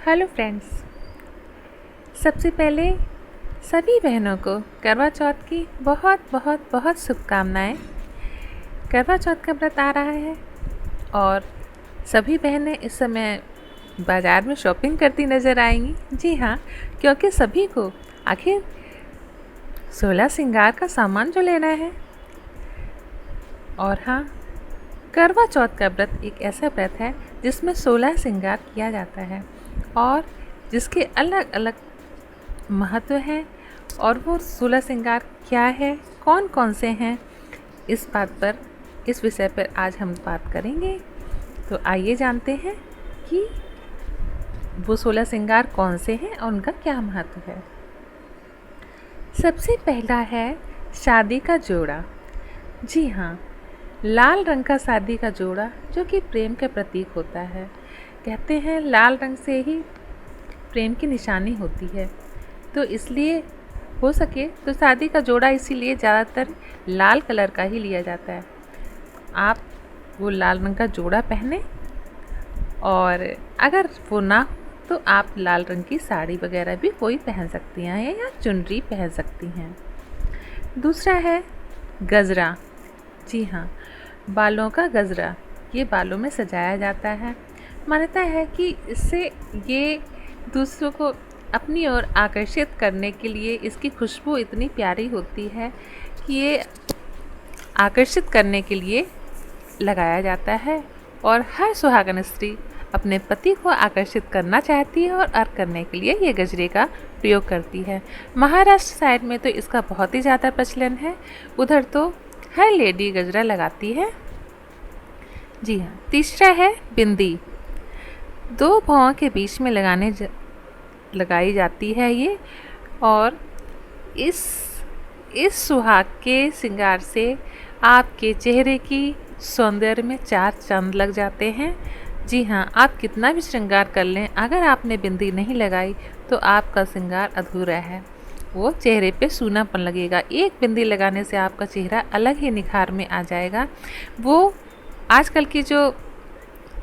Hello friends, सबसे पहले सभी बहनों को करवा चौथ की बहुत बहुत बहुत शुभकामनाएं। करवा चौथ का व्रत आ रहा है और सभी बहनें इस समय बाज़ार में शॉपिंग करती नज़र आएंगी। जी हाँ, क्योंकि सभी को आखिर 16 श्रृंगार का सामान जो लेना है। और हाँ, करवा चौथ का व्रत एक ऐसा व्रत है जिसमें 16 श्रृंगार किया जाता है और जिसके अलग अलग महत्व हैं। और वो 16 श्रृंगार क्या है, कौन कौन से हैं, इस विषय पर आज हम बात करेंगे। तो आइए जानते हैं कि वो 16 श्रृंगार कौन से हैं और उनका क्या महत्व है। सबसे पहला है शादी का जोड़ा। जी हाँ, लाल रंग का शादी का जोड़ा जो कि प्रेम का प्रतीक होता है। कहते हैं लाल रंग से ही प्रेम की निशानी होती है, तो इसलिए हो सके तो शादी का जोड़ा इसीलिए ज़्यादातर लाल कलर का ही लिया जाता है। आप वो लाल रंग का जोड़ा पहने, और अगर वो ना हो तो आप लाल रंग की साड़ी वगैरह भी कोई पहन सकती हैं या चुनरी पहन सकती हैं। दूसरा है गजरा। जी हाँ, बालों का गजरा, ये बालों में सजाया जाता है। मान्यता है कि इससे ये दूसरों को अपनी ओर आकर्षित करने के लिए इसकी खुशबू इतनी प्यारी होती है कि ये आकर्षित करने के लिए लगाया जाता है। और हर सुहागन स्त्री अपने पति को आकर्षित करना चाहती है और अर्घ करने के लिए ये गजरे का प्रयोग करती है। महाराष्ट्र साइड में तो इसका बहुत ही ज़्यादा प्रचलन है, उधर तो हर लेडी गजरा लगाती है। जी हाँ, तीसरा है बिंदी। दो भौं के बीच में लगाई जाती है ये, और इस सुहाग के श्रृंगार से आपके चेहरे की सौंदर्य में 4 चांद लग जाते हैं। जी हाँ, आप कितना भी श्रृंगार कर लें, अगर आपने बिंदी नहीं लगाई तो आपका श्रृंगार अधूरा है, वो चेहरे पे सूनापन लगेगा। एक बिंदी लगाने से आपका चेहरा अलग ही निखार में आ जाएगा। वो आजकल की जो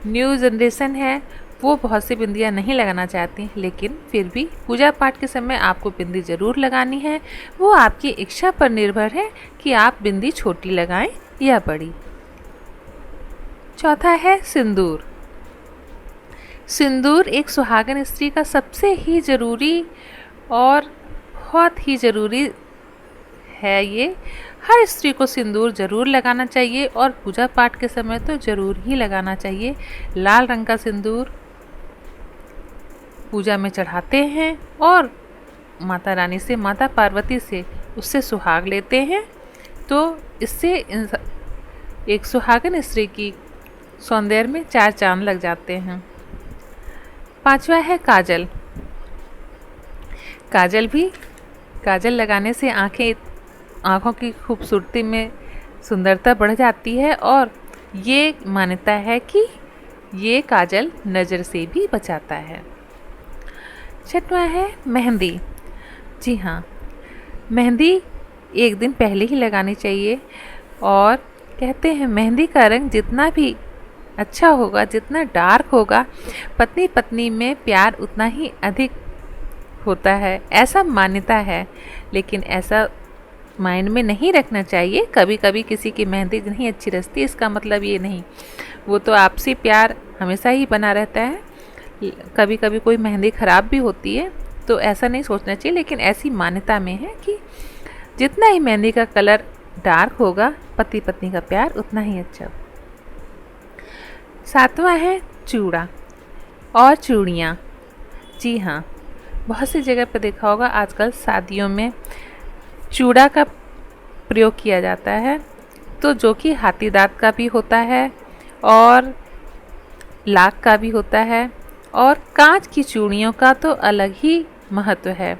न्यू जनरेशन है वो बहुत सी बिंदियाँ नहीं लगाना चाहती, लेकिन फिर भी पूजा पाठ के समय आपको बिंदी ज़रूर लगानी है। वो आपकी इच्छा पर निर्भर है कि आप बिंदी छोटी लगाएं या बड़ी। चौथा है सिंदूर। सिंदूर एक सुहागन स्त्री का सबसे ही ज़रूरी और बहुत ही ज़रूरी है। ये हर स्त्री को सिंदूर ज़रूर लगाना चाहिए और पूजा पाठ के समय तो ज़रूर ही लगाना चाहिए। लाल रंग का सिंदूर पूजा में चढ़ाते हैं और माता रानी से, माता पार्वती से उससे सुहाग लेते हैं, तो इससे एक सुहागन स्त्री की सौंदर्य में 4 चांद लग जाते हैं। पांचवा है काजल। काजल लगाने से आँखों की खूबसूरती में सुंदरता बढ़ जाती है, और ये मान्यता है कि ये काजल नज़र से भी बचाता है। छठवां है मेहंदी। जी हाँ, मेहंदी एक दिन पहले ही लगानी चाहिए, और कहते हैं मेहंदी का रंग जितना भी अच्छा होगा, जितना डार्क होगा, पत्नी पत्नी में प्यार उतना ही अधिक होता है, ऐसा मान्यता है। लेकिन ऐसा माइंड में नहीं रखना चाहिए। कभी कभी किसी की मेहंदी नहीं अच्छी रचती, इसका मतलब ये नहीं, वो तो आपसी प्यार हमेशा ही बना रहता है। कभी कभी कोई मेहंदी ख़राब भी होती है, तो ऐसा नहीं सोचना चाहिए। लेकिन ऐसी मान्यता में है कि जितना ही मेहंदी का कलर डार्क होगा, पति पत्नी का प्यार उतना ही अच्छा। सातवां है चूड़ा और चूड़ियाँ। जी हाँ, बहुत सी जगह पर देखा होगा आजकल शादियों में चूड़ा का प्रयोग किया जाता है, तो जो कि हाथी दांत का भी होता है और लाख का भी होता है, और कांच की चूड़ियों का तो अलग ही महत्व है।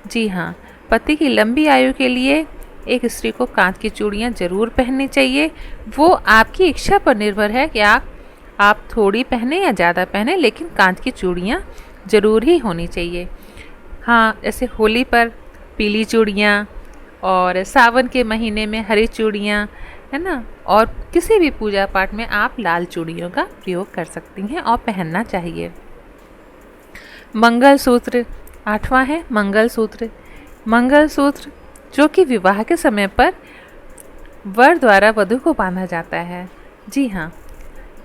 जी हाँ, पति की लंबी आयु के लिए एक स्त्री को कांच की चूड़ियाँ ज़रूर पहननी चाहिए। वो आपकी इच्छा पर निर्भर है कि आप थोड़ी पहने या ज़्यादा पहने, लेकिन कांच की चूड़ियाँ ज़रूर ही होनी चाहिए। हाँ, जैसे होली पर पीली चूड़ियाँ, और सावन के महीने में हरी चूड़ियाँ, है ना, और किसी भी पूजा पाठ में आप लाल चूड़ियों का प्रयोग कर सकती हैं और पहनना चाहिए। मंगलसूत्र, आठवां है मंगलसूत्र। मंगलसूत्र जो कि विवाह के समय पर वर द्वारा वधु को बांधा जाता है। जी हाँ,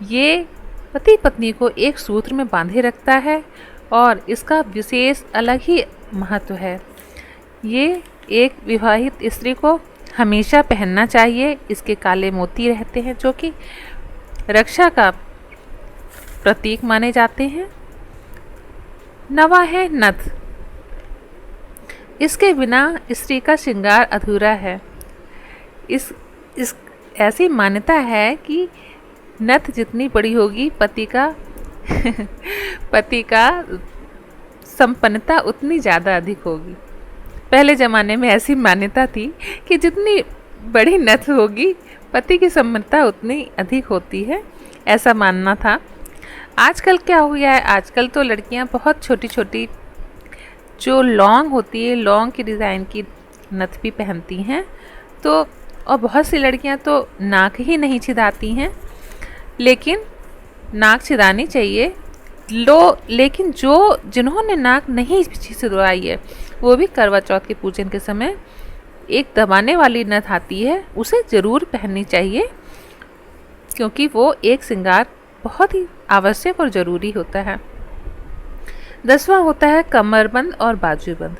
ये पति पत्नी को एक सूत्र में बांधे रखता है और इसका विशेष अलग ही महत्व है। ये एक विवाहित स्त्री को हमेशा पहनना चाहिए। इसके काले मोती रहते हैं जो कि रक्षा का प्रतीक माने जाते हैं। नवा है नथ। इसके बिना स्त्री का श्रृंगार अधूरा है। इस ऐसी मान्यता है कि नथ जितनी बड़ी होगी पति का संपन्नता उतनी ज़्यादा अधिक होगी। पहले ज़माने में ऐसी मान्यता थी कि जितनी बड़ी नथ होगी पति की संपन्नता उतनी अधिक होती है, ऐसा मानना था। आजकल क्या हो गया है, आजकल तो लड़कियां बहुत छोटी छोटी जो लॉन्ग होती है, लॉन्ग की डिज़ाइन की नथ भी पहनती हैं। तो और बहुत सी लड़कियां तो नाक ही नहीं छिदाती हैं, लेकिन नाक छिदानी चाहिए। लेकिन जिन्होंने नाक नहीं छिदवाई है वो भी करवा चौथ के पूजन के समय एक दबाने वाली नथ आती है, उसे ज़रूर पहननी चाहिए, क्योंकि वो एक श्रृंगार बहुत ही आवश्यक और ज़रूरी होता है। 10वां होता है कमरबंद और बाजूबंद।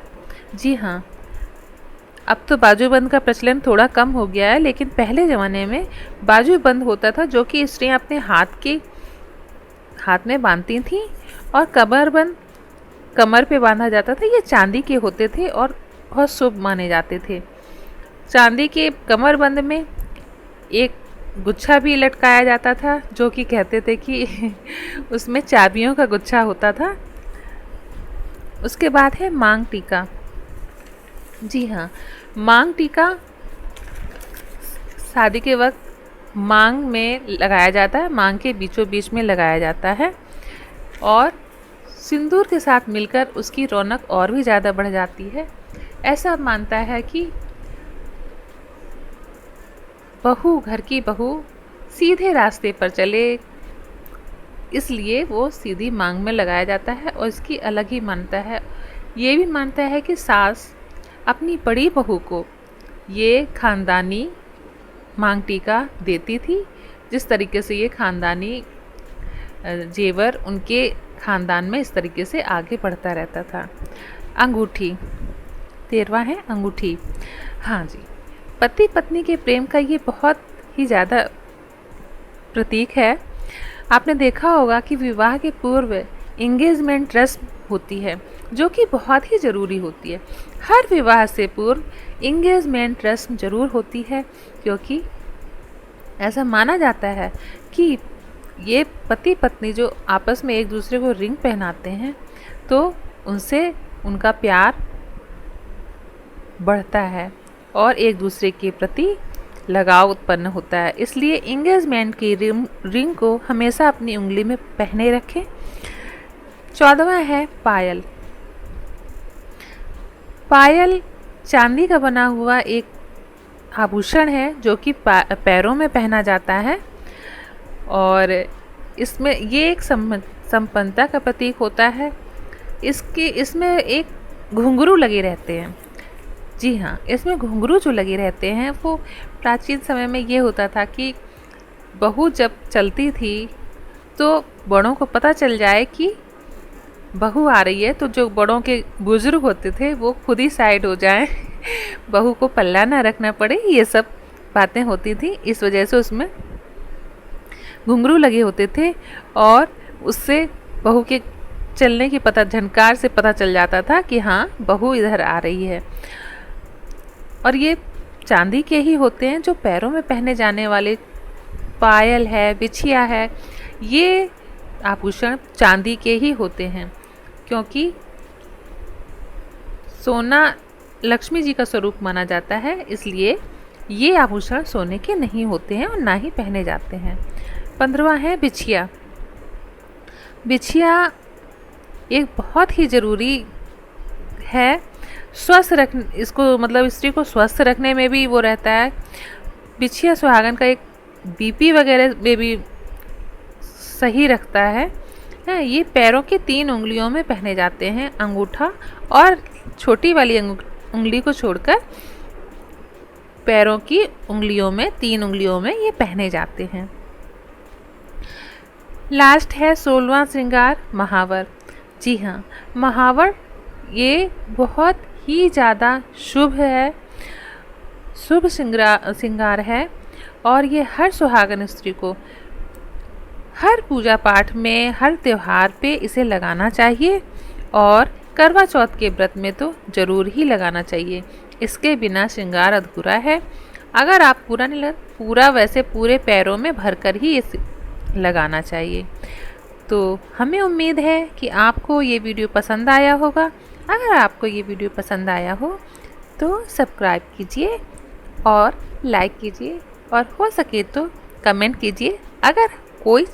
जी हाँ, अब तो बाजूबंद का प्रचलन थोड़ा कम हो गया है, लेकिन पहले ज़माने में बाजूबंद होता था जो कि स्त्रियाँ अपने हाथ में बांधती थीं, और कमरबंद कमर पे बांधा जाता था। ये चांदी के होते थे और बहुत शुभ माने जाते थे। चांदी के कमरबंद में एक गुच्छा भी लटकाया जाता था जो कि कहते थे कि उसमें चाबियों का गुच्छा होता था। उसके बाद है मांग टीका। जी हाँ, मांग टीका शादी के वक्त मांग में लगाया जाता है, मांग के बीचों बीच में लगाया जाता है और सिंदूर के साथ मिलकर उसकी रौनक और भी ज़्यादा बढ़ जाती है। ऐसा मानता है कि घर की बहू सीधे रास्ते पर चले, इसलिए वो सीधी मांग में लगाया जाता है और इसकी अलग ही मान्यता है। ये भी मानता है कि सास अपनी बड़ी बहू को ये खानदानी मांग टीका देती थी, जिस तरीके से ये खानदानी जेवर उनके खानदान में इस तरीके से आगे बढ़ता रहता था। अंगूठी, 13वां है अंगूठी। हाँ जी, पति पत्नी के प्रेम का ये बहुत ही ज़्यादा प्रतीक है। आपने देखा होगा कि विवाह के पूर्व एंगेजमेंट रस्म होती है जो कि बहुत ही ज़रूरी होती है। हर विवाह से पूर्व एंगेजमेंट रस्म ज़रूर होती है, क्योंकि ऐसा माना जाता है कि ये पति पत्नी जो आपस में एक दूसरे को रिंग पहनाते हैं तो उनसे उनका प्यार बढ़ता है और एक दूसरे के प्रति लगाव उत्पन्न होता है। इसलिए एंगेजमेंट की रिंग को हमेशा अपनी उंगली में पहने रखें। 14वां है पायल। पायल चांदी का बना हुआ एक आभूषण है जो कि पैरों में पहना जाता है और इसमें ये एक संपन्नता का प्रतीक होता है। इसमें एक घुंघरू लगे रहते हैं। जी हाँ, इसमें घुंघरू जो लगे रहते हैं वो प्राचीन समय में ये होता था कि बहू जब चलती थी तो बड़ों को पता चल जाए कि बहू आ रही है, तो जो बड़ों के बुजुर्ग होते थे वो खुद ही साइड हो जाएं, बहू को पल्ला ना रखना पड़े, ये सब बातें होती थी। इस वजह से उसमें घुंघरू लगे होते थे और उससे बहू के चलने की झनकार से पता चल जाता था कि हाँ बहू इधर आ रही है। और ये चांदी के ही होते हैं। जो पैरों में पहने जाने वाले पायल है, बिछिया है, ये आभूषण चांदी के ही होते हैं, क्योंकि सोना लक्ष्मी जी का स्वरूप माना जाता है, इसलिए ये आभूषण सोने के नहीं होते हैं और ना ही पहने जाते हैं। 15वां है बिछिया। बिछिया एक बहुत ही ज़रूरी है। स्वस्थ इसको मतलब स्त्री को स्वस्थ रखने में भी वो रहता है। बिछिया सुहागन का एक बीपी वगैरह में भी सही रखता है। है। ये पैरों की 3 उंगलियों में पहने जाते हैं। अंगूठा और छोटी वाली उंगली को छोड़कर पैरों की उंगलियों में 3 उंगलियों में ये पहने जाते हैं। लास्ट है 16वां श्रृंगार, महावर। जी हाँ, महावर ये बहुत ही ज़्यादा शुभ है, शुभ श्रृंगार है और ये हर सुहागन स्त्री को हर पूजा पाठ में, हर त्योहार पे इसे लगाना चाहिए और करवा चौथ के व्रत में तो ज़रूर ही लगाना चाहिए। इसके बिना श्रृंगार अधूरा है। अगर आप पूरा नहीं पूरा वैसे पूरे पैरों में भरकर ही इसे लगाना चाहिए। तो हमें उम्मीद है कि आपको ये वीडियो पसंद आया होगा। अगर आपको ये वीडियो पसंद आया हो तो सब्सक्राइब कीजिए और लाइक कीजिए और हो सके तो कमेंट कीजिए। अगर कोई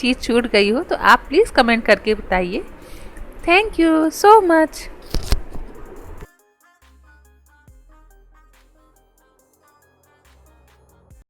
चीज़ छूट गई हो तो आप प्लीज़ कमेंट करके बताइए। Thank you so much.